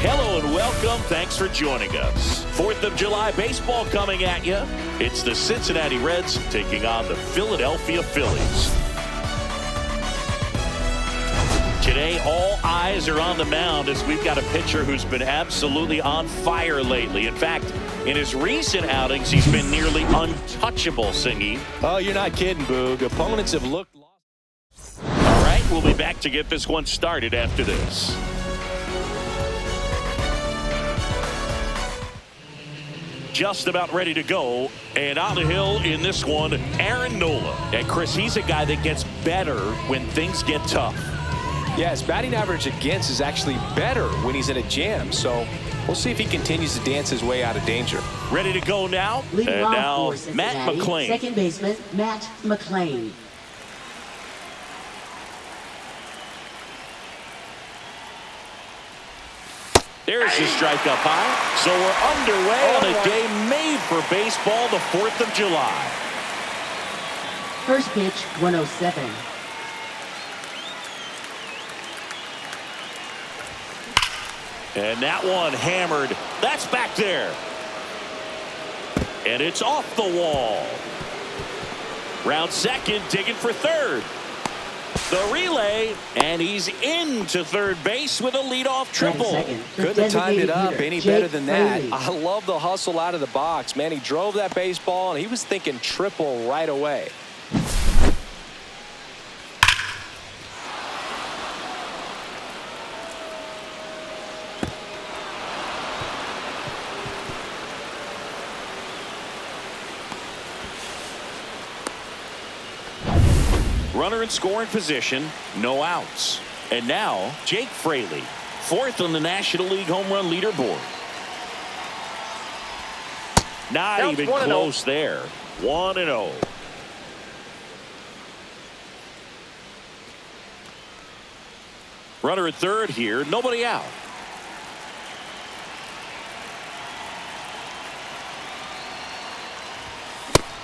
Hello and welcome. Thanks for joining us. 4th of July baseball coming at you. It's the Cincinnati Reds taking on the Philadelphia Phillies. Today, all eyes are on the mound as we've got a pitcher who's been absolutely on fire lately. In fact, in his recent outings, he's been nearly untouchable, Singy. Oh, you're not kidding, Boog. Opponents have looked lost. All right, we'll be back to get this one started after this. Just about ready to go, and on the hill in this one, Aaron Nola. And Chris, he's a guy that gets better when things get tough. Yeah, his batting average against is actually better when he's in a jam, so we'll see if he continues to dance his way out of danger. Ready to go now, and now Matt McLain. Second baseman, Matt McLain. There's the strike up high. So we're underway on a day made for baseball, the 4th of July. First pitch, 107. And that one hammered. That's back there. And it's off the wall. Round second, digging for third. The relay, and he's into third base with a leadoff triple. Couldn't have timed it up any better than that. I love the hustle out of the box, man. He drove that baseball, and he was thinking triple right away. Runner in scoring position, no outs. And now, Jake Fraley, 4th on the National League home run leaderboard. Not even close there. 1-0. Runner at third here, nobody out.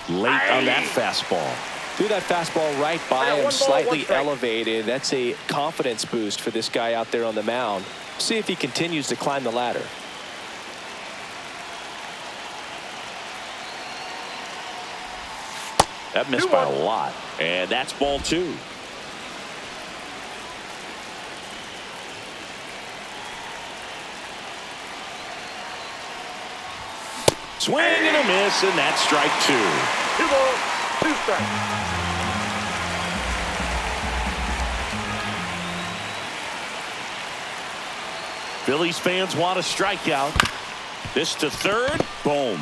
Late on that fastball. Threw that fastball right by him, slightly elevated. That's a confidence boost for this guy out there on the mound. See if he continues to climb the ladder. That missed by a lot, and that's ball 2. Swing and a miss, and that's strike 2. 2 balls, 2 strikes. Phillies fans want a strikeout. This to third, boom.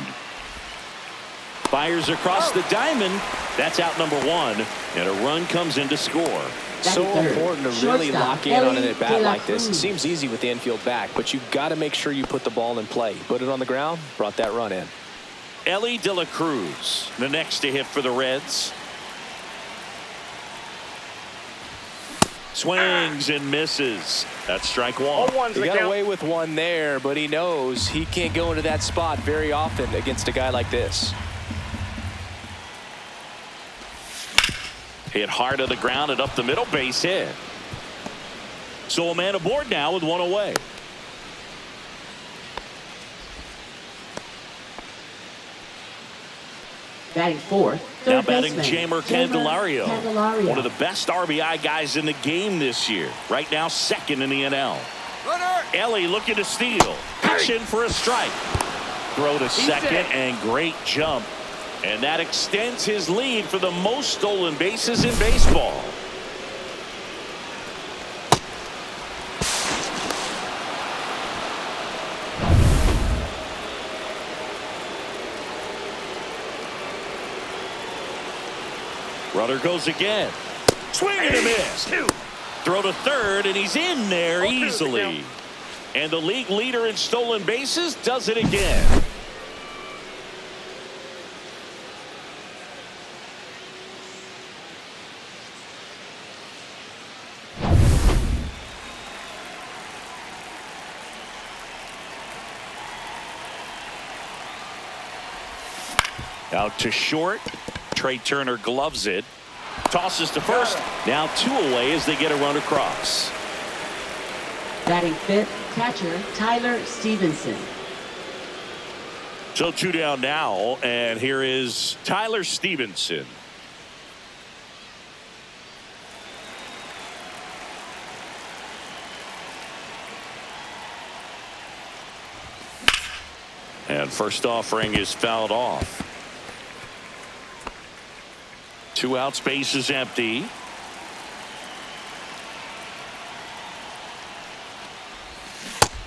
Fires across the diamond. That's out number 1, and a run comes in to score. So important to really lock in on an at-bat like this. It seems easy with the infield back, but you've got to make sure you put the ball in play. Put it on the ground, brought that run in. Ellie De La Cruz, the next to hit for the Reds. Swings and misses. That's strike 1. He got away with one there, but he knows he can't go into that spot very often against a guy like this. Hit hard on the ground and up the middle, base hit. So a man aboard now with 1 away. Batting 4th. Now batting Jeimer Candelario. One of the best RBI guys in the game this year. Right now 2nd in the NL. Runner. Ellie looking to steal. Pitch in for a strike. Throw to second and great jump. And that extends his lead for the most stolen bases in baseball. Runner goes again. Swing and a miss. Throw to third, and he's in there easily. And the league leader in stolen bases does it again. Out to short. Trey Turner gloves it. Tosses to first. Now 2 away as they get a run across. Batting fifth, catcher Tyler Stevenson. So 2 down now, and here is Tyler Stevenson. And first offering is fouled off. 2 outs, base is empty.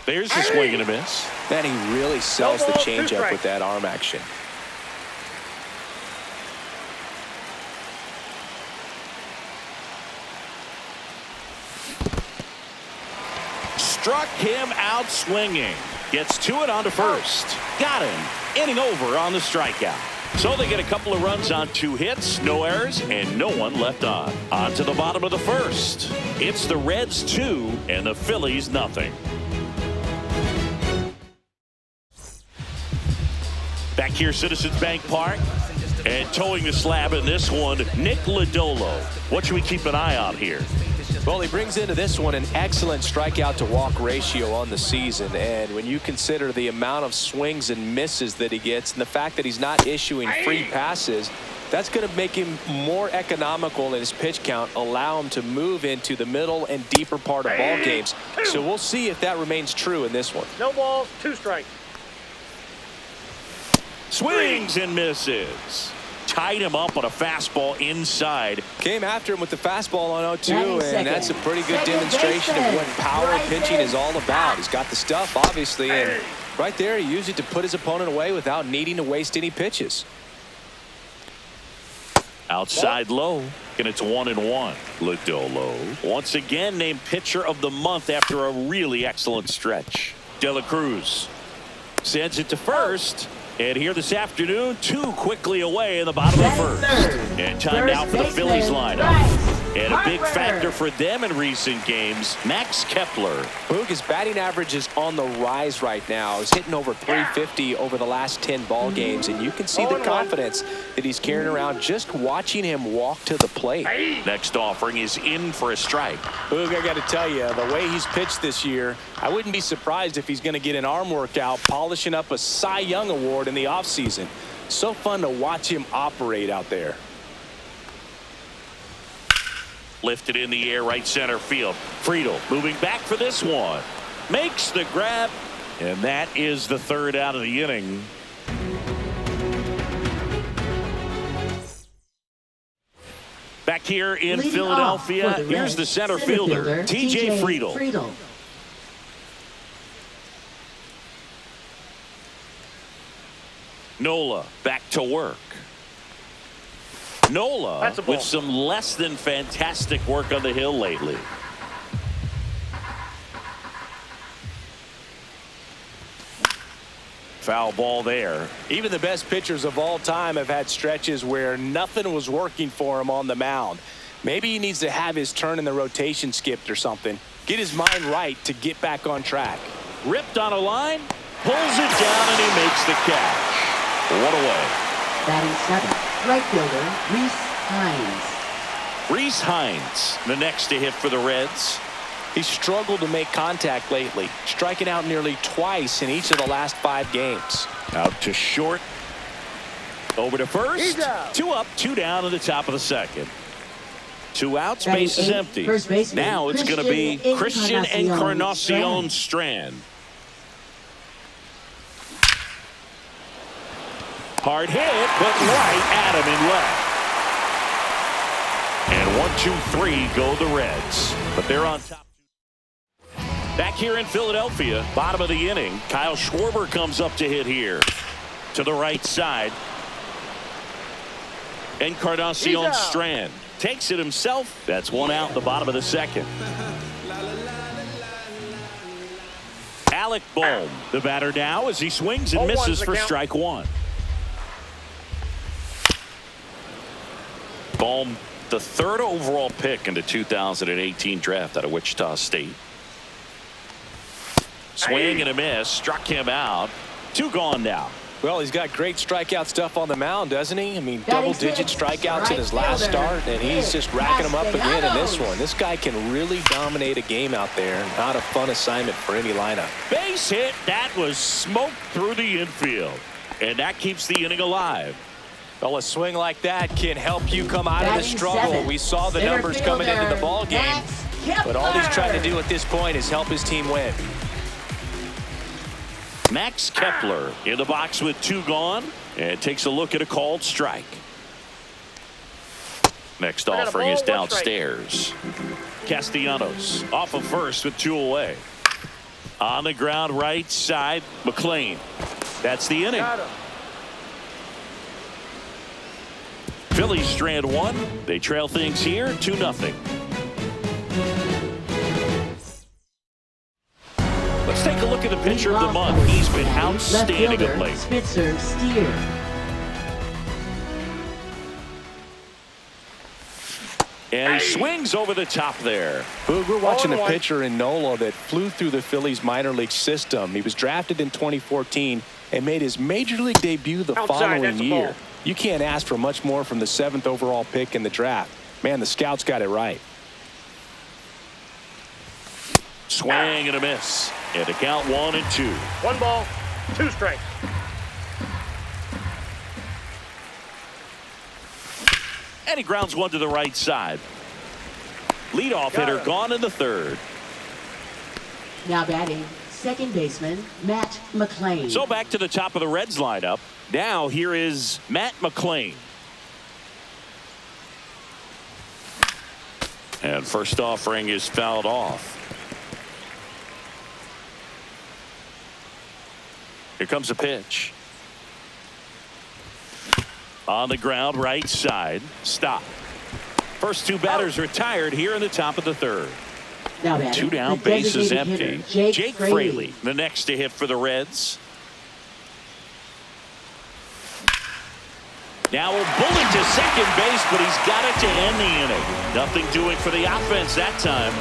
There's a swing and a miss. Man, he really sells the changeup with that arm action. Struck him out swinging. Gets to it onto first. Got him. Inning over on the strikeout. So they get a couple of runs on 2 hits, no errors, and no one left on. On to the bottom of the first. It's the Reds 2 and the Phillies nothing. Back here, Citizens Bank Park. And towing the slab in this one, Nick Lodolo. What should we keep an eye on here? Well, he brings into this one an excellent strikeout to walk ratio on the season. And when you consider the amount of swings and misses that he gets and the fact that he's not issuing free passes, that's going to make him more economical in his pitch count, allow him to move into the middle and deeper part of ball games. So we'll see if that remains true in this one. No balls, 2 strikes. Swings and misses. Tied him up on a fastball inside. Came after him with the fastball on 0-2, Second. and that's a pretty good demonstration of what power pitching is all about. He's got the stuff, obviously, and right there he used it to put his opponent away without needing to waste any pitches. Outside low, and it's 1-1. Lodolo once again named pitcher of the month after a really excellent stretch. De La Cruz sends it to first. And here this afternoon, 2 quickly away in the bottom of the first. And time now for the Phillies lineup. And a big factor for them in recent games, Max Kepler. Boog, his batting average is on the rise right now. He's hitting over 350 over the last 10 ball games, and you can see the confidence that he's carrying around just watching him walk to the plate. Next offering is in for a strike. Boog, I got to tell you, the way he's pitched this year, I wouldn't be surprised if he's going to get an arm workout polishing up a Cy Young award in the offseason. So fun to watch him operate out there. Lifted in the air, right center field. Friedel moving back for this one. Makes the grab. And that is the 3rd out of the inning. Back here in Leading Philadelphia, the here's Reds, the center fielder, TJ Friedel. Nola back to work. Nola with some less than fantastic work on the hill lately. Foul ball there. Even the best pitchers of all time have had stretches where nothing was working for him on the mound. Maybe he needs to have his turn in the rotation skipped or something. Get his mind right to get back on track. Ripped on a line, pulls it down, and he makes the catch. One away. Batting seventh, right fielder Reese Hines. Reese Hines, the next to hit for the Reds. He's struggled to make contact lately, striking out nearly twice in each of the last 5 games. Out to short. Over to first. 2 up, 2 down in the top of the 2nd. 2 outs, base is empty. Now it's going to be Christian Encarnacion Strand. Hard hit, but right at him in left. And 1, 2, 3 go the Reds. But they're on top. Back here in Philadelphia, bottom of the inning, Kyle Schwarber comes up to hit here. To the right side. Encarnacion Strand takes it himself. That's 1 out in the bottom of the 2nd. Alec Bohm, the batter now as he swings and misses for strike 1. Bohm, the 3rd overall pick in the 2018 draft out of Wichita State. Swing and a miss, struck him out. 2 gone now. Well, he's got great strikeout stuff on the mound, doesn't he? I mean, Batting double-digit sixth, strikeouts in his last right start, and he's just racking them up again in this Castellanos. one. This guy can really dominate a game out there. Not a fun assignment for any lineup. Base hit. That was smoked through the infield. And that keeps the inning alive. Well, a swing like that can help you come out of the Batting struggle. seventh, We saw the center numbers coming into the fielder, ball game, Max but all he's trying to Kepler. do at this point is help his team win. Max Kepler in the box with 2 gone and takes a look at a called strike. Next got a offering ball, is one downstairs. Castellanos off of first with 2 away. On the ground right side, McLean. That's the inning. Got him. Phillies strand 1. They trail things here 2-0. Let's take a look at the pitcher of the month. He's been outstanding Left of late. fielder, Spitzer Steer. And he swings over the top there. Boog, we're watching a 0-1. pitcher in Nola that flew through the Phillies minor league system. He was drafted in 2014 and made his major league debut the Outside, following that's a year. ball. You can't ask for much more from the 7th overall pick in the draft. Man, the scouts got it right. Swing and a miss. And to count 1-2. 1 ball, 2 strikes. And he grounds 1 to the right side. Leadoff Got hitter him. gone in the 3rd. Now batting, second baseman, Matt McLean. So back to the top of the Reds lineup. Now here is Matt McLean. And first offering is fouled off. Here comes a pitch. On the ground right side. Stop. First 2 batters retired here in the top of the 3rd. Now batting, 2 down, the base is designated empty. hitter, Jake Fraley, the next to hit for the Reds. Now a bullet to second base, but he's got it to end the inning. Nothing doing for the offense that time.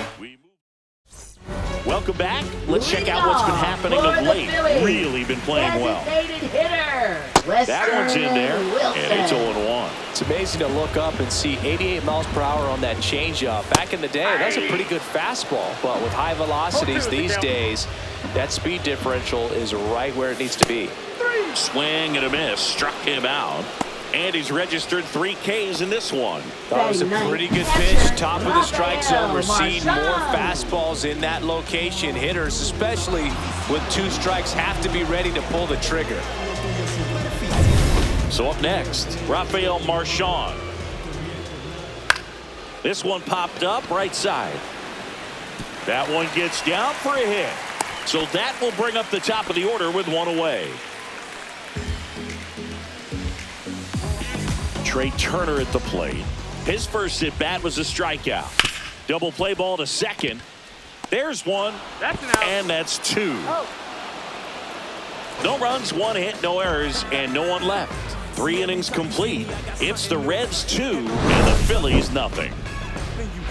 Welcome back. Let's check out what's been happening of late. Really been playing well. Designated hitter, That one's in there, and it's 0-1. It's amazing to look up and see 88 miles per hour on that changeup. Back in the day, that's a pretty good fastball, but with high velocities these days, that speed differential is right where it needs to be. Swing and a miss. Struck him out. And he's registered 3 Ks in this one. That was a pretty good pitch. Top of the strike zone. We're seeing more fastballs in that location. Hitters, especially with 2 strikes, have to be ready to pull the trigger. So up next, Rafael Marchand. This one popped up right side. That one gets down for a hit. So that will bring up the top of the order with 1 away. Trey Turner at the plate. His first at bat was a strikeout. Double play ball to second. There's 1. That's an out. And that's 2. No runs, 1 hit, no errors, and no one left. 3 innings complete. It's the Reds 2 and the Phillies nothing.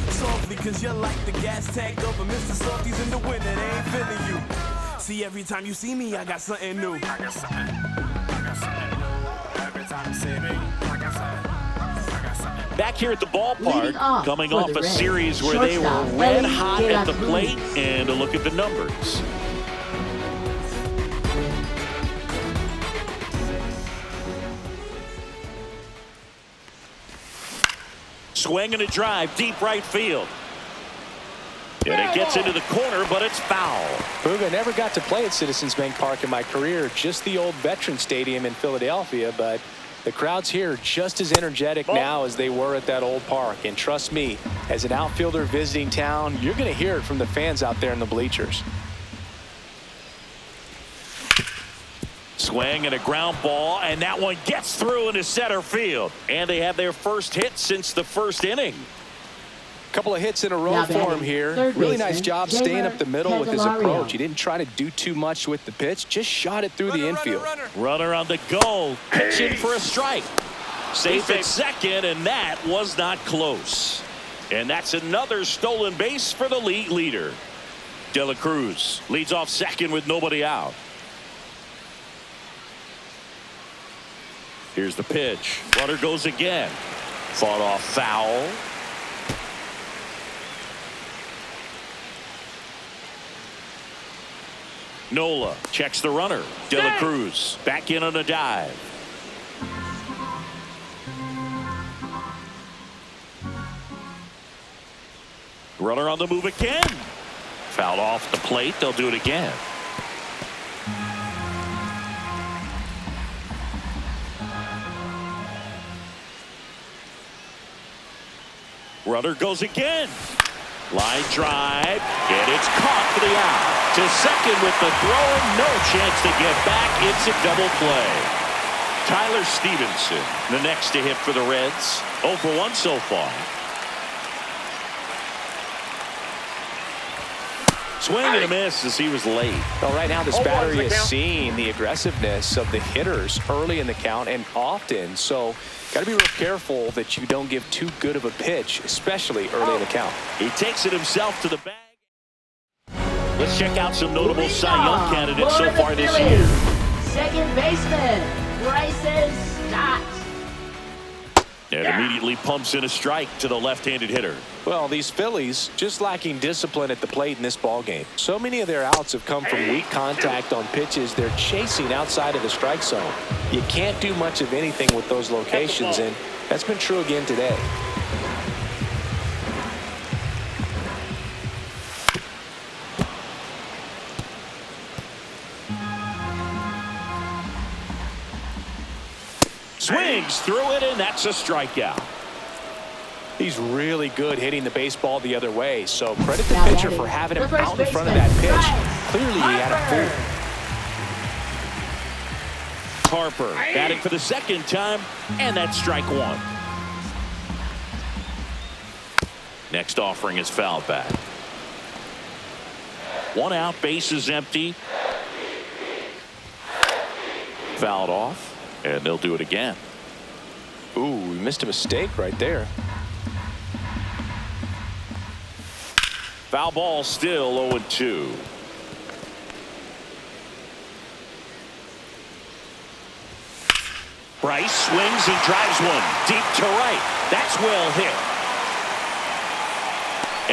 Softly, cause you're like the gas tank over Mr. Softies in the winter, they ain't feeling you. See, every time you see me, I got something new. I got something new. Every time you see me, like I said, I got something. Back here at the Leading ballpark, off coming for off the a Reds, series where they were shortstop, red Ellie hot De La at the Cruz. plate, and a look at the numbers. Swing and a drive, deep right field. And it gets into the corner, but it's foul. Boog, I never got to play at Citizens Bank Park in my career, just the old Veteran Stadium in Philadelphia, but the crowds here are just as energetic now as they were at that old park. And trust me, as an outfielder visiting town, you're going to hear it from the fans out there in the bleachers. Swing and a ground ball, and that one gets through into center field. And they have their first hit since the first inning. Couple of hits in a row Now for batting, him here. third Really baseman, nice job staying up the middle with his Candelario. approach. He didn't try to do too much with the pitch, just shot it through the infield. Runner on the go, pitching for a strike. Safe at second, and that was not close. And that's another stolen base for the league leader. De La Cruz leads off second with nobody out. Here's the pitch. Runner goes again. Fought off foul. Nola checks the runner. De La Cruz back in on a dive. Runner on the move again. Fouled off the plate. They'll do it again. Runner goes again. Line drive, and it's caught for the out. To second with the throw, and no chance to get back. It's a double play. Tyler Stevenson, the next to hit for the Reds. 0 for 1 so far. Swing and a miss as he was late. Well, right now this battery is seeing the aggressiveness of the hitters early in the count and often. So got to be real careful that you don't give too good of a pitch, especially early in the count. He takes it himself to the bag. Let's check out some notable Cy Young candidates so far this year. Second baseman, Bryson Stott. And immediately pumps in a strike to the left-handed hitter. Well, these Phillies just lacking discipline at the plate in this ball game. So many of their outs have come from weak contact on pitches they're chasing outside of the strike zone. You can't do much of anything with those locations, and that's been true again today. Swings through it, and that's a strikeout. He's really good hitting the baseball the other way, so credit the pitcher for having him out in front of that pitch. Clearly he had a fool. Harper batting for the second time, and that's strike one. Next offering is foul back. One out, base is empty. Fouled off. And they'll do it again. Ooh, we missed a mistake right there. Foul ball, still 0-2. Bryce swings and drives one deep to right. That's well hit.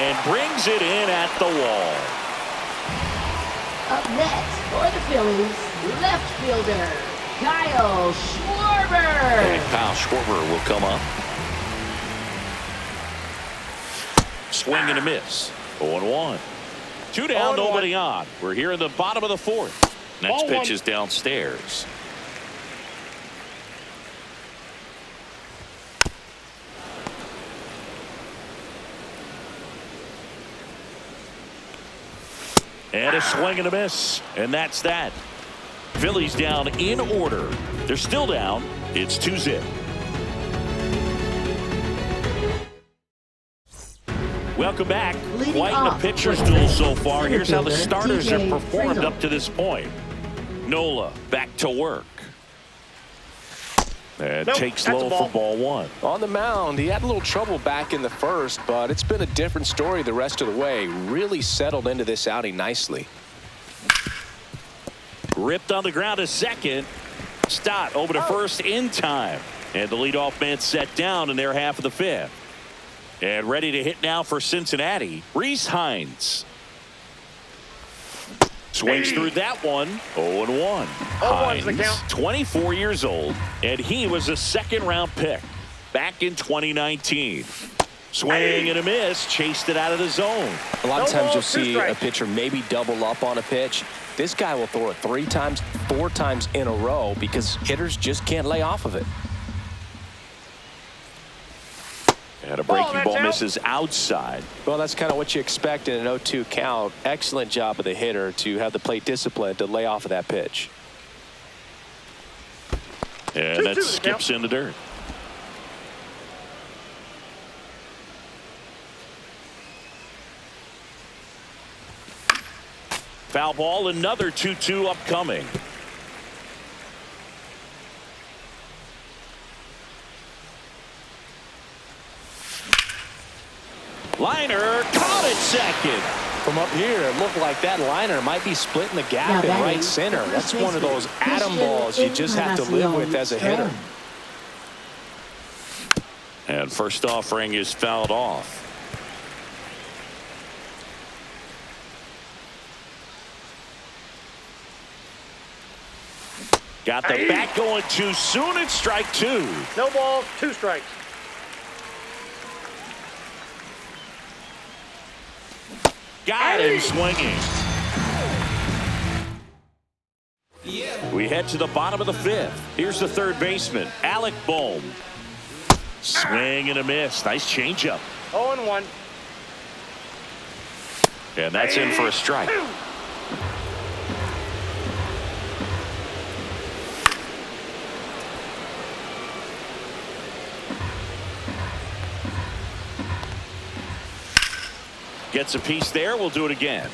And brings it in at the wall. Up next for the Phillies, left fielder, Kyle Schwarber. And Kyle Schwarber will come up. Swing and a miss. 0-1. 2 down, nobody on. We're here in the bottom of the fourth. Next pitch is downstairs. And a swing and a miss. And that's that. Phillies down in order. They're still down. It's 2-0. Welcome back. Quite a pitcher's duel so far. Here's how the starters have performed up to this point. Nola back to work. And takes low for ball one. On the mound, he had a little trouble back in the first, but it's been a different story the rest of the way. Really settled into this outing nicely. Ripped on the ground to second. Stott over to first in time. And the leadoff man set down in their half of the fifth. And ready to hit now for Cincinnati, Rhys Hines. Swings through that one. 0-1. Hines, 24 years old, and he was a second-round pick back in 2019. Swing and a miss, chased it out of the zone. A lot of times you'll see a pitcher maybe double up on a pitch. This guy will throw it 3 times, 4 times in a row because hitters just can't lay off of it. And a breaking ball misses outside. Well, that's kind of what you expect in an 0-2 count. Excellent job of the hitter to have the plate discipline to lay off of that pitch. And that skips in the dirt. Foul ball, another 2-2 upcoming. Liner caught it second. From up here, it looked like that liner might be splitting the gap in right center. That's one of those atom balls you just have to live with as a hitter. And first offering is fouled off. Got the bat going too soon. It's strike two. No balls, 2 strikes. Got him swinging. We head to the bottom of the 5th. Here's the third baseman, Alec Bohm. Swing and a miss. Nice changeup. 0-1. And that's in for a strike. Gets a piece there. We'll do it again.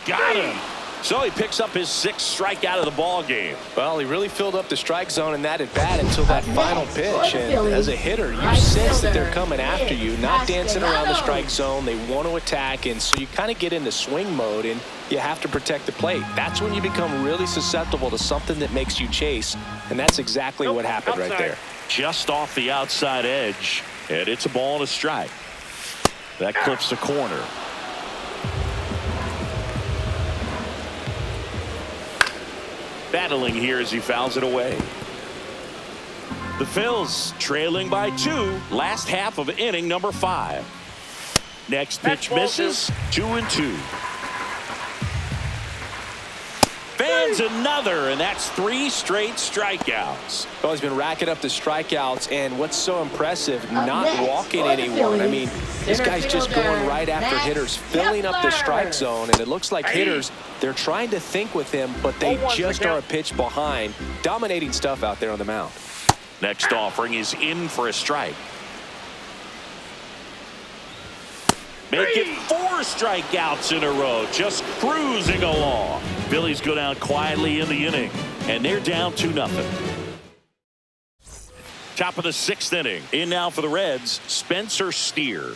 Got him. So he picks up his 6th strikeout of the ball game. Well, he really filled up the strike zone in that at bat until that final pitch. And as a hitter, you sense that they're coming after you, not dancing around the strike zone. They want to attack, and so you kind of get into swing mode, and you have to protect the plate. That's when you become really susceptible to something that makes you chase, and that's exactly what happened right there. Just off the outside edge, and it's a ball and a strike. That clips the corner. Battling here as he fouls it away. The Phils trailing by 2, last half of inning number 5. Next pitch misses, 2-2. Fans another, and that's 3 straight strikeouts. Well, he's been racking up the strikeouts, and what's so impressive, not walking anyone. I mean, this guy's just going right after hitters, filling up the strike zone, and it looks like hitters, they're trying to think with him, but they just are a pitch behind. Dominating stuff out there on the mound. Next offering is in for a strike. Make it 4 strikeouts in a row, just cruising along. Phillies go down quietly in the inning, and they're down 2-0. Top of the 6th inning. In now for the Reds, Spencer Steer.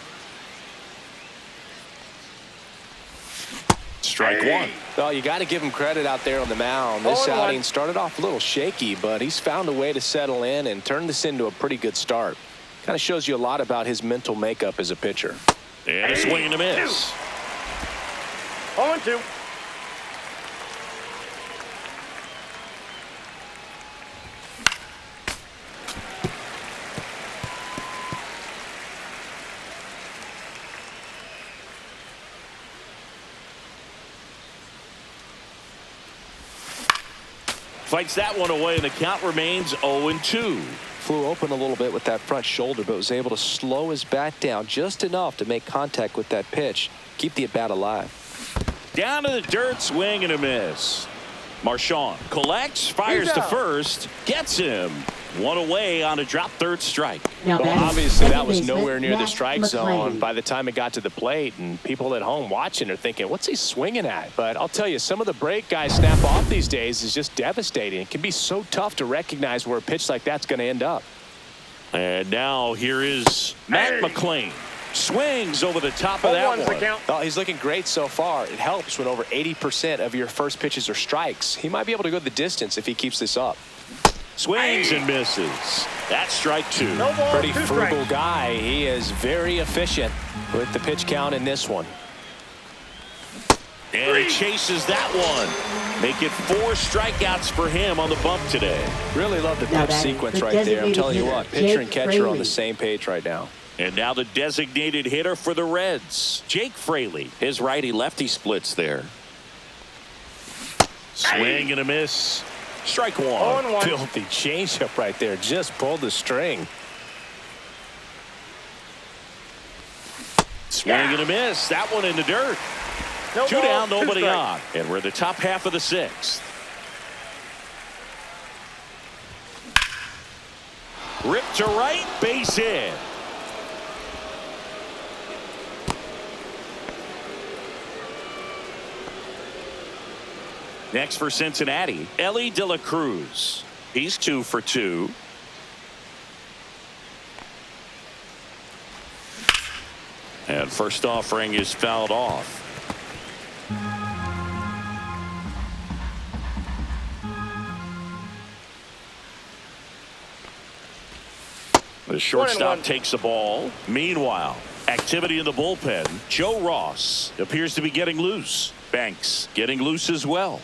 Strike 1. Well, you got to give him credit out there on the mound. This outing started off a little shaky, but he's found a way to settle in and turn this into a pretty good start. Kind of shows you a lot about his mental makeup as a pitcher. And a swing and a miss. 0-2. Fights that one away, and the count remains 0-2. Flew open a little bit with that front shoulder, but was able to slow his bat down just enough to make contact with that pitch. Keep the at-bat alive. Down to the dirt, swing and a miss. Marchand collects, fires to first, gets him. One away on a drop third strike. Well, obviously that was nowhere near the strike zone by the time it got to the plate, and people at home watching are thinking, what's he swinging at? But I'll tell you, some of the break guys snap off these days is just devastating. It can be so tough to recognize where a pitch like that's going to end up. And now here is Matt McClain. Swings over the top of that one. Oh, he's looking great so far. It helps when over 80% of your first pitches are strikes. He might be able to go the distance if he keeps this up. Swings and misses. That's strike 2. Pretty frugal guy. He is very efficient with the pitch count in this one. And he chases that one. Make it 4 strikeouts for him on the bump today. Really love the pitch sequence right there. I'm telling you what, pitcher and catcher are on the same page right now. And now the designated hitter for the Reds, Jake Fraley. His righty-lefty splits there. Swing and a miss. Strike 1. Filthy changeup right there. Just pulled the string. Swing and a miss. That one in the dirt. 2 down, nobody on. And we're in the top half of the 6th. Ripped to right, base hit. Next for Cincinnati, Ellie De La Cruz. He's 2 for 2. And first offering is fouled off. shortstop takes the ball. Meanwhile, activity in the bullpen. Joe Ross appears to be getting loose. Banks getting loose as well.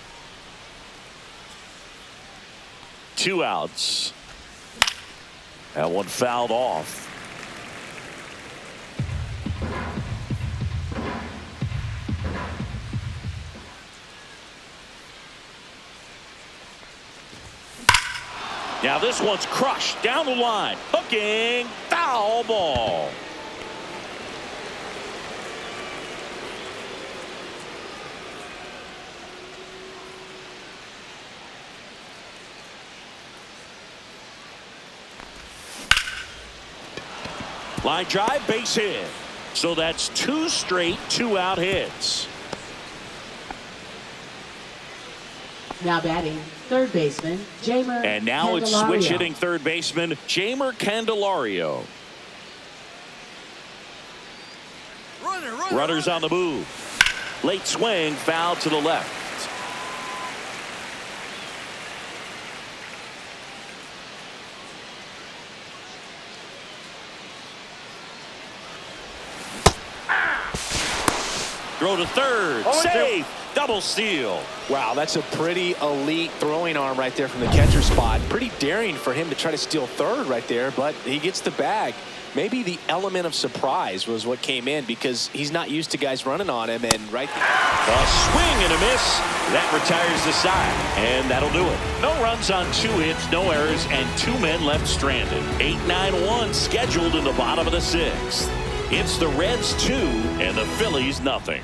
2 outs. That one fouled off. Now this one's crushed down the line. Hooking. Foul ball. Line drive, base hit. So that's 2 straight 2-out hits. Now batting, third baseman, Jamer. And now it's switch hitting third baseman, Jamer Candelario. Runners on the move. Late swing, foul to the left. Throw to third. Safe. Double steal. Wow, that's a pretty elite throwing arm right there from the catcher spot. Pretty daring for him to try to steal third right there, but he gets the bag. Maybe the element of surprise was what came in because he's not used to guys running on him. And right there. A swing and a miss. That retires the side. And that'll do it. No runs on 2 hits, no errors, and 2 men left stranded. 8-9-1 scheduled in the bottom of the 6th. It's the Reds 2 and the Phillies nothing.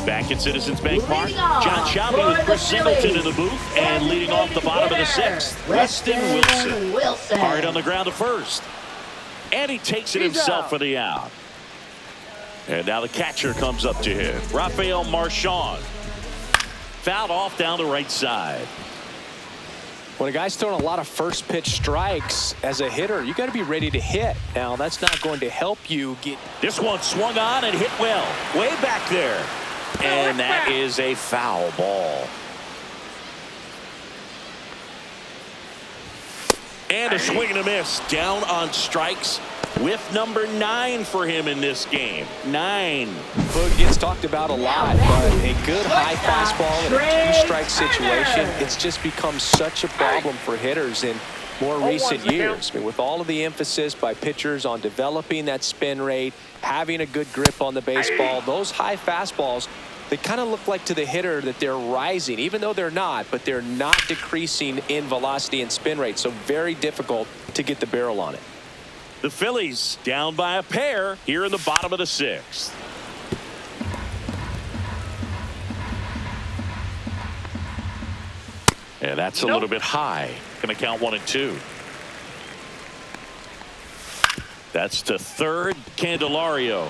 Back at Citizens Bank Park, John Shelby with Chris Singleton in the booth, and leading off the bottom of the 6th, Weston Wilson. Hard on the ground to first. And he takes it himself for the out. And now the catcher comes up to him, Rafael Marchand. Fouled off down the right side. When a guy's throwing a lot of first pitch strikes as a hitter, you got to be ready to hit. Now, that's not going to help you get. This one swung on and hit well. Way back there. And that is a foul ball. And a swing and a miss. Down on strikes with number 9 for him in this game. 9. Boog gets talked about a lot, but a good high fastball in a 2-strike situation, it's just become such a problem for hitters in more recent years. I mean, with all of the emphasis by pitchers on developing that spin rate, having a good grip on the baseball, those high fastballs, they kind of look like to the hitter that they're rising, even though they're not, but they're not decreasing in velocity and spin rate. So very difficult to get the barrel on it. The Phillies down by a pair here in the bottom of the 6th. And that's a little bit high. Going to count 1 and 2. That's to third. Candelario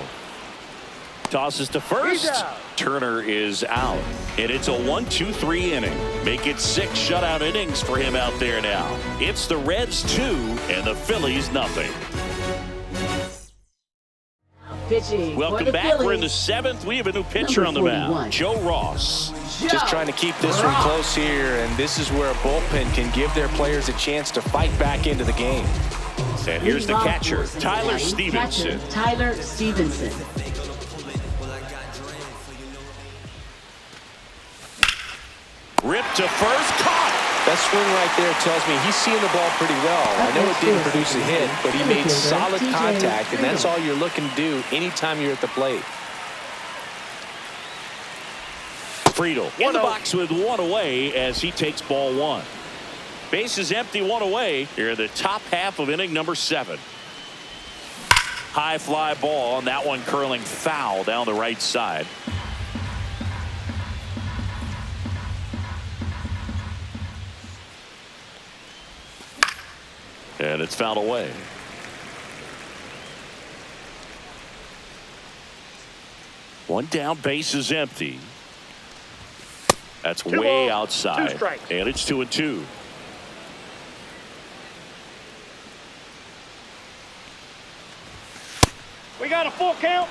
tosses to first. Turner is out. And it's a 1-2-3 inning. Make it 6 shutout innings for him out there now. It's the Reds 2 and the Phillies nothing. Pitching. Welcome back. We're in the 7th. We have a new pitcher on the mound. Joe Ross. Just trying to keep this one close here, and this is where a bullpen can give their players a chance to fight back into the game. And here's the catcher, Tyler Stevenson. Tyler Stevenson. Ripped to first, caught. That swing right there tells me he's seeing the ball pretty well. I know it didn't produce a hit, but he made solid contact, and that's all you're looking to do anytime you're at the plate. Friedel in the box with 1 away as he takes ball 1. Base is empty, 1 away. Here in the top half of inning number 7. High fly ball, and that one curling foul down the right side. And it's fouled away. One down, base is empty. That's way outside. 2 strikes. And it's 2 and 2. We got a full count.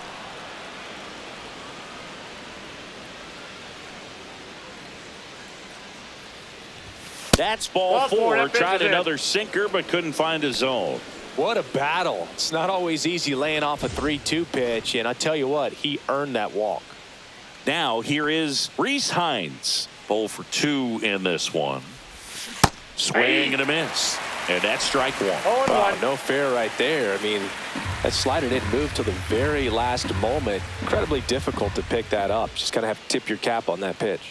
That's ball Ball 4. four. That pitch Tried is in. another sinker, but couldn't find a zone. What a battle. It's not always easy laying off a 3-2 pitch, and I tell you what, he earned that walk. Now here is Rhys Hines. 0 for 2 in this one. Swing and a miss. And that's strike one. Oh, no fair right there. I mean, that slider didn't move till the very last moment. Incredibly difficult to pick that up. Just kind of have to tip your cap on that pitch.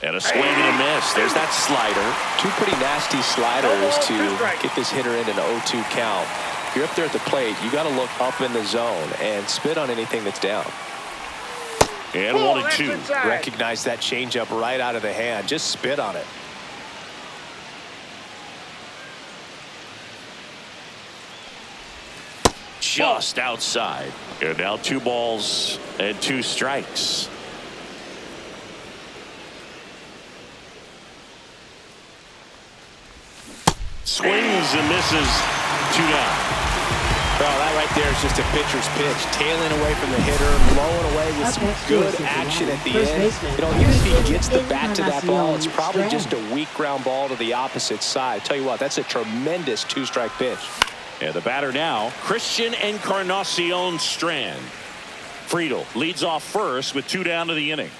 And a swing and a miss. There's that slider. Two pretty nasty sliders to get this hitter in an 0-2 count. If you're up there at the plate, you got to look up in the zone and spit on anything that's down. And 1-2. Recognize that changeup right out of the hand. Just spit on it. Just outside. And now 2 balls and 2 strikes. Swings and misses. 2 down. Well, that right there is just a pitcher's pitch. Tailing away from the hitter, blowing away with some good action at the end. You know, even if he gets the bat to that ball, it's probably just a weak ground ball to the opposite side. Tell you what, that's a tremendous 2-strike pitch. And the batter now, Christian Encarnacion Strand. Friedel leads off first with 2 down to the inning.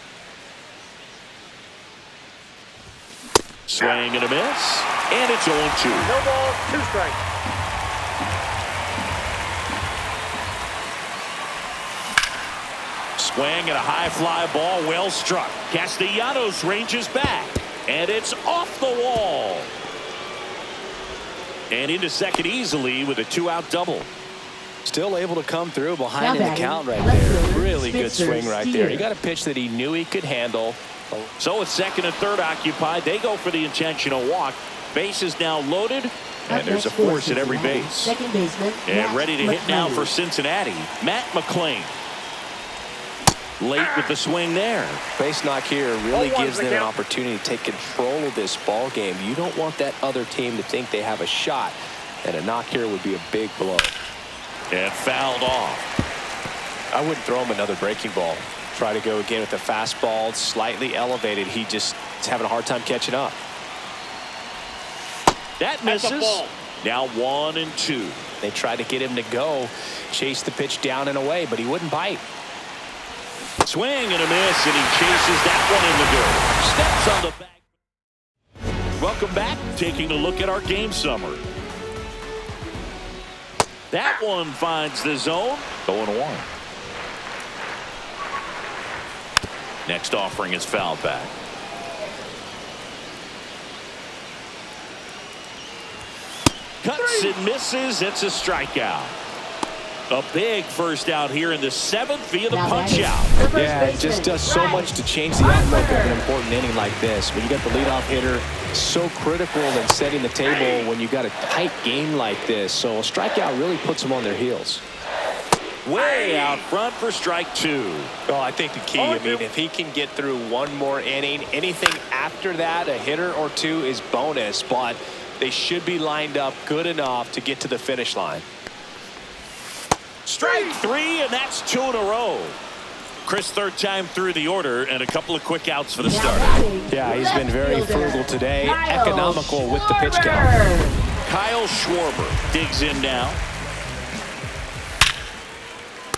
Swing and a miss. And it's 0-2. No ball, 2 strikes. Swing and a high fly ball, well struck. Castellanos ranges back. And it's off the wall. And into second easily with a 2-out double. Still able to come through behind in the count right there. Really good swing right there. He got a pitch that he knew he could handle. So with second and third occupied, they go for the intentional walk. Base is now loaded, and there's a force at every base. Second baseman. And ready to hit now for Cincinnati, Matt McClain. Late with the swing there. Base knock here really gives them an opportunity to take control of this ball game. You don't want that other team to think they have a shot, and a knock here would be a big blow. And fouled off. I wouldn't throw him another breaking ball. Try to go again with the fastball, slightly elevated. He just is having a hard time catching up. That misses. Now 1-2. They tried to get him to go, chase the pitch down and away, but he wouldn't bite. Swing and a miss, and he chases that one in the dirt. Steps on the back. Welcome back. Taking a look at our game summary. That one finds the zone. 0-1. Next offering is fouled back. Cuts and misses. It's a strikeout. A big first out here in the 7th via the punch out. Yeah, it just does so much to change the outlook of an important inning like this. When you got the leadoff hitter, so critical in setting the table when you got a tight game like this. So a strikeout really puts them on their heels. Way out front for strike 2. Well, I think the key, I mean, if he can get through one more inning, anything after that, a hitter or two is bonus, but they should be lined up good enough to get to the finish line. Strike 3, and that's 2 in a row. Chris, third time through the order, and a couple of quick outs for the starter. Yeah, he's been very frugal today, economical with the pitch count. Kyle Schwarber digs in now.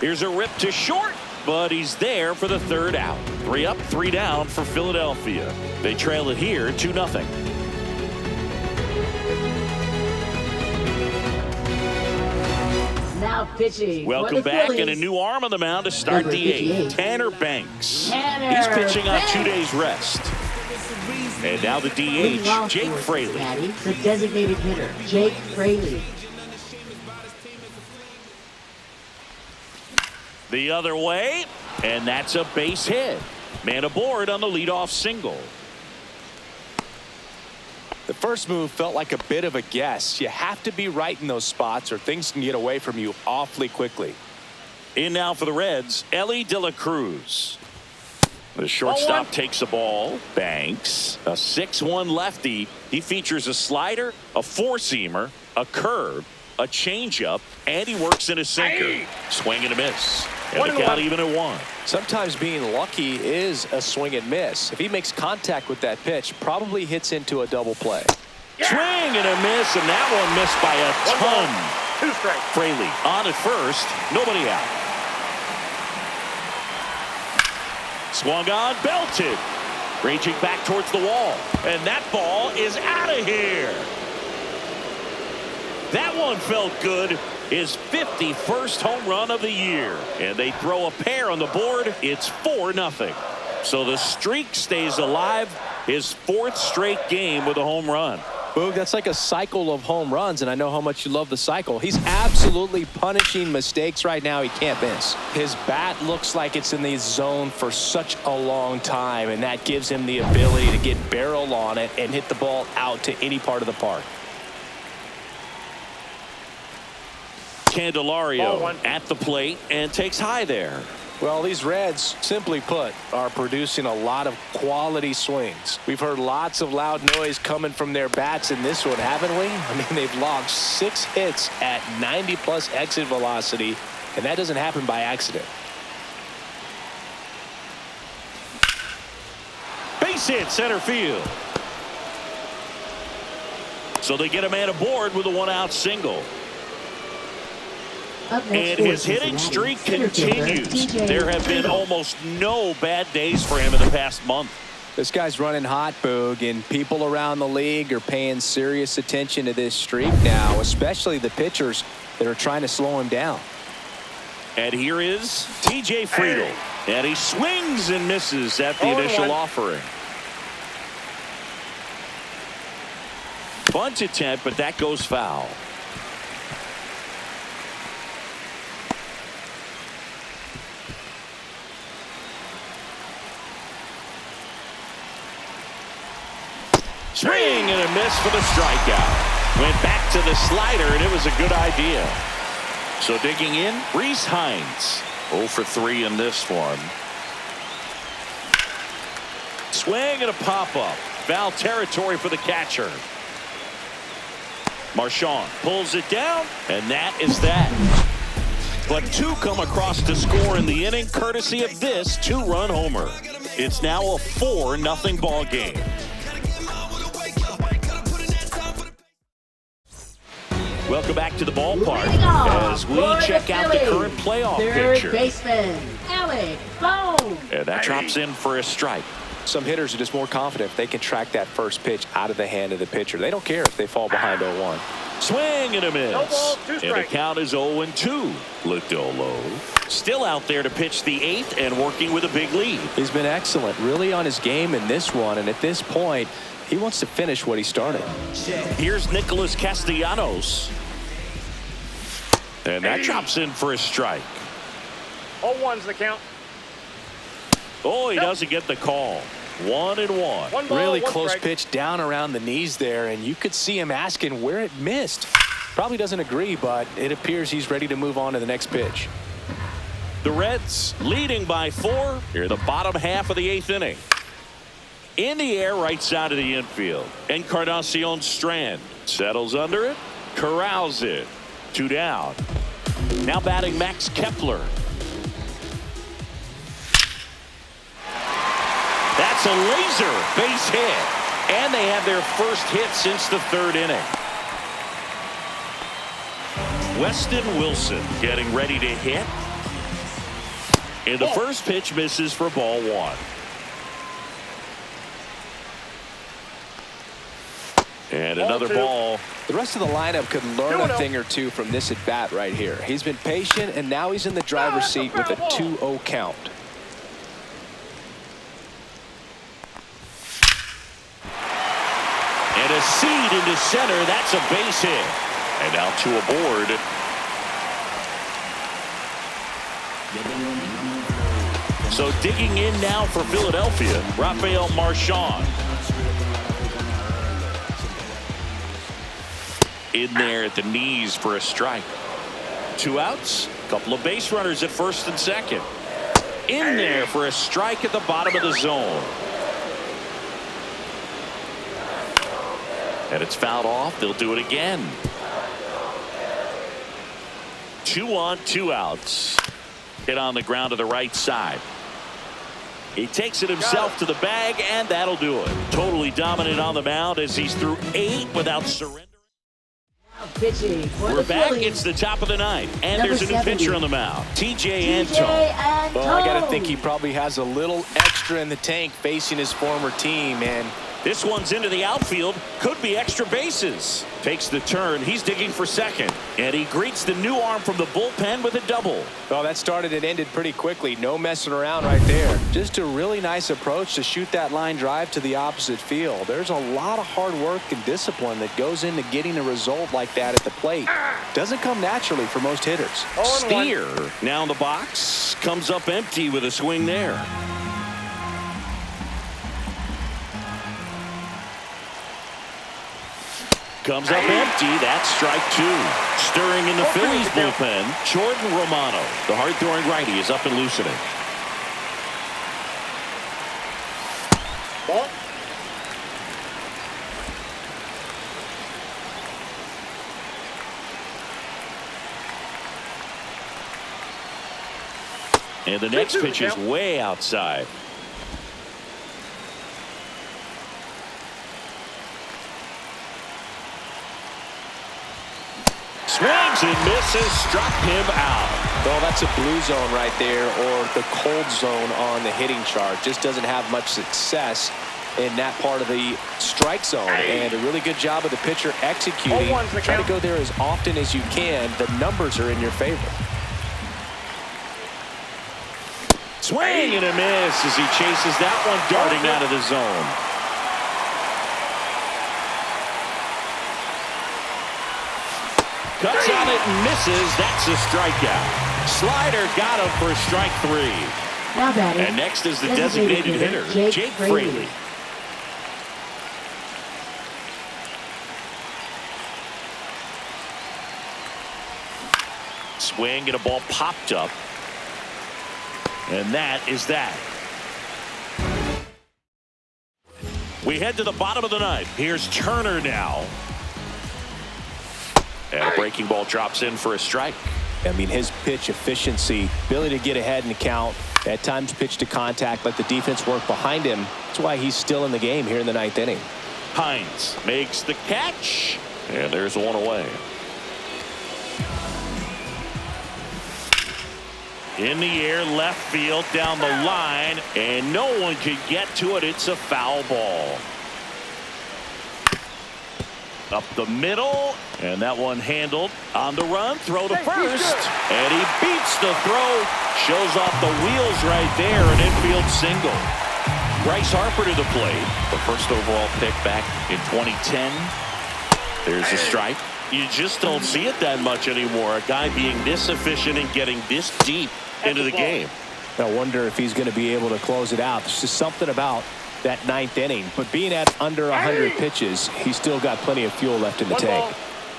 Here's a rip to short, but he's there for the 3rd out. 3 up, 3 down for Philadelphia. They trail it here 2-0. Now pitching. Welcome back, and a new arm on the mound to start the 8th. Tanner Banks. He's pitching on 2 days rest. And now the DH, Jake Fraley. The designated hitter, Jake Fraley. The other way, and that's a base hit. Man aboard on the leadoff single. The first move felt like a bit of a guess. You have to be right in those spots or things can get away from you awfully quickly. In now for the Reds, Ellie De La Cruz. The shortstop takes the ball. Banks, a 6'1 lefty. He features a slider, a four-seamer, a curve, a changeup, and he works in a sinker. Swing and a miss. And the count even at 1. Sometimes being lucky is a swing and miss. If he makes contact with that pitch, probably hits into a double play. Swing and a miss, and that one missed by a ton. 2 strikes. Fraley on at first, nobody out. Swung on, belted. Raging back towards the wall. And that ball is out of here. That one felt good. His 51st home run of the year. And they throw a pair on the board. It's 4-0. So the streak stays alive. His 4th straight game with a home run. Boog, that's like a cycle of home runs, and I know how much you love the cycle. He's absolutely punishing mistakes right now he can't miss. His bat looks like it's in the zone for such a long time, and that gives him the ability to get barrel on it and hit the ball out to any part of the park. Candelario at the plate and takes high there. Well, these Reds, simply put, are producing a lot of quality swings. We've heard lots of loud noise coming from their bats in this one, haven't we? I mean, they've logged 6 hits at 90-plus exit velocity, and that doesn't happen by accident. Base hit center field. So they get a man aboard with a 1-out single. And his hitting streak continues. There have been almost no bad days for him in the past month. This guy's running hot, Boog, and people around the league are paying serious attention to this streak now, especially the pitchers that are trying to slow him down. And here is TJ Friedl. And he swings and misses at the initial offering. Bunt attempt, but that goes foul. Swing and a miss for the strikeout. Went back to the slider, and it was a good idea. So digging in, Rhys Hines. 0 for 3 in this one. Swing and a pop-up. Foul territory for the catcher. Marchand pulls it down, and that is that. But 2 come across to score in the inning, courtesy of this 2-run homer. It's now a 4-0 ball game. Welcome back to the ballpark as we check out the current playoff picture. Third baseman, Alec Bohm. And that drops in for a strike. Some hitters are just more confident if they can track that first pitch out of the hand of the pitcher. They don't care if they fall behind 0-1. Swing and a miss. No ball, 2 strikes. And the count is 0-2. Lodolo still out there to pitch the 8th and working with a big lead. He's been excellent, really on his game in this one, and at this point, he wants to finish what he started. Here's Nicholas Castellanos. And that drops in for a strike. 0-1's the count. Oh, he doesn't get the call. 1-1. 1 ball, Really 1 close strike. pitch down around the knees there, and you could see him asking where it missed. Probably doesn't agree, but it appears he's ready to move on to the next pitch. The Reds leading by 4 here in the bottom half of the 8th inning. In the air, right side of the infield. Encarnacion Strand settles under it, corrals it. 2 down. Now batting Max Kepler. That's a laser base hit. And they have their first hit since the 3rd inning. Weston Wilson getting ready to hit. And the first pitch misses for ball 1. And another ball. The rest of the lineup could learn a thing or two from this at bat right here. He's been patient, and now he's in the driver's seat with a 2-0 count. And a seed into center. That's a base hit. And now 2 aboard. So digging in now for Philadelphia, Rafael Marchand. In there at the knees for a strike. 2 outs. Couple of base runners at first and second. In there for a strike at the bottom of the zone. And it's fouled off. They'll do it again. 2 on, 2 outs. Hit on the ground to the right side. He takes it himself to the bag, and that'll do it. Totally dominant on the mound as he's through 8 without surrendering. Pitching for We're the back. Phillies. It's the top of the ninth, and Number there's a new 70. pitcher on the mound, TJ Antone. TJ Well, I got to Antone. think he probably has a little extra in the tank facing his former team, and This one's into the outfield. Could be extra bases. Takes the turn. He's digging for second. And he greets the new arm from the bullpen with a double. Well, that started and ended pretty quickly. No messing around right there. Just a really nice approach to shoot that line drive to the opposite field. There's a lot of hard work and discipline that goes into getting a result like that at the plate. Doesn't come naturally for most hitters. Steer now in the box. Comes up empty with a swing there. Comes up empty. That's strike 2. Stirring in the Phillies bullpen, Jordan Romano. The hard-throwing righty is up and loosening. And the next pitch is way outside. Swings and misses, struck him out. Well, that's a blue zone right there, or the cold zone on the hitting chart. Just doesn't have much success in that part of the strike zone. And a really good job of the pitcher executing. Try to go there as often as you can. The numbers are in your favor. Swing and a miss as he chases that one darting out of the zone. Cuts on it and misses. That's a strikeout. Slider got him for strike 3. Now batting. And next is the designated hitter, Jake Fraley. Swing and a ball popped up. And that is that. We head to the bottom of the ninth. Here's Turner now. And a breaking ball drops in for a strike. I mean, his pitch efficiency, ability to get ahead in the count, at times pitch to contact, let the defense work behind him. That's why he's still in the game here in the 9th inning. Hines makes the catch, and there's one away. In the air, left field, down the line, and no one can get to it. It's a foul ball. Up the middle, and that one handled on the run. Throw to first, and he beats the throw. Shows off the wheels right there, an infield single. Bryce Harper to the plate, the first overall pick back in 2010. There's a strike. You just don't see it that much anymore. A guy being this efficient and getting this deep into the game. I wonder if he's going to be able to close it out. There's just something about that 9th inning, but being at under 100 pitches, he's still got plenty of fuel left in the tank.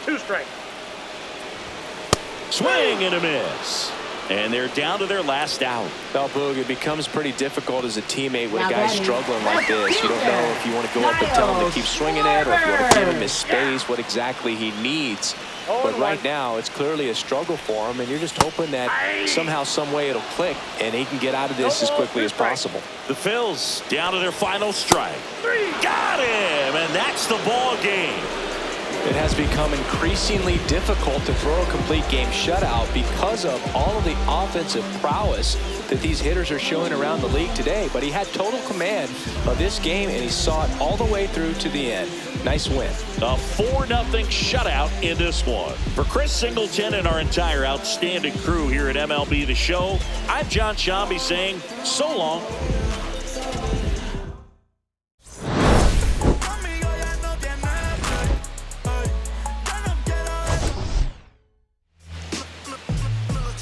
2 strikes. Swing and a miss. And they're down to their last out. Well, Boog, it becomes pretty difficult as a teammate when a guy's struggling like this. You don't know if you want to go up and tell him to keep swinging it, or if you want to give him his space, what exactly he needs. But right now, it's clearly a struggle for him, and you're just hoping that somehow, some way it'll click, and he can get out of this as quickly as possible. The Phils down to their final strike. Got him, and that's the ball game. It has become increasingly difficult to throw a complete game shutout because of all of the offensive prowess that these hitters are showing around the league today. But he had total command of this game, and he saw it all the way through to the end. Nice win. A 4-0 shutout in this one. For Chris Singleton and our entire outstanding crew here at MLB The Show, I'm John Shambi saying so long.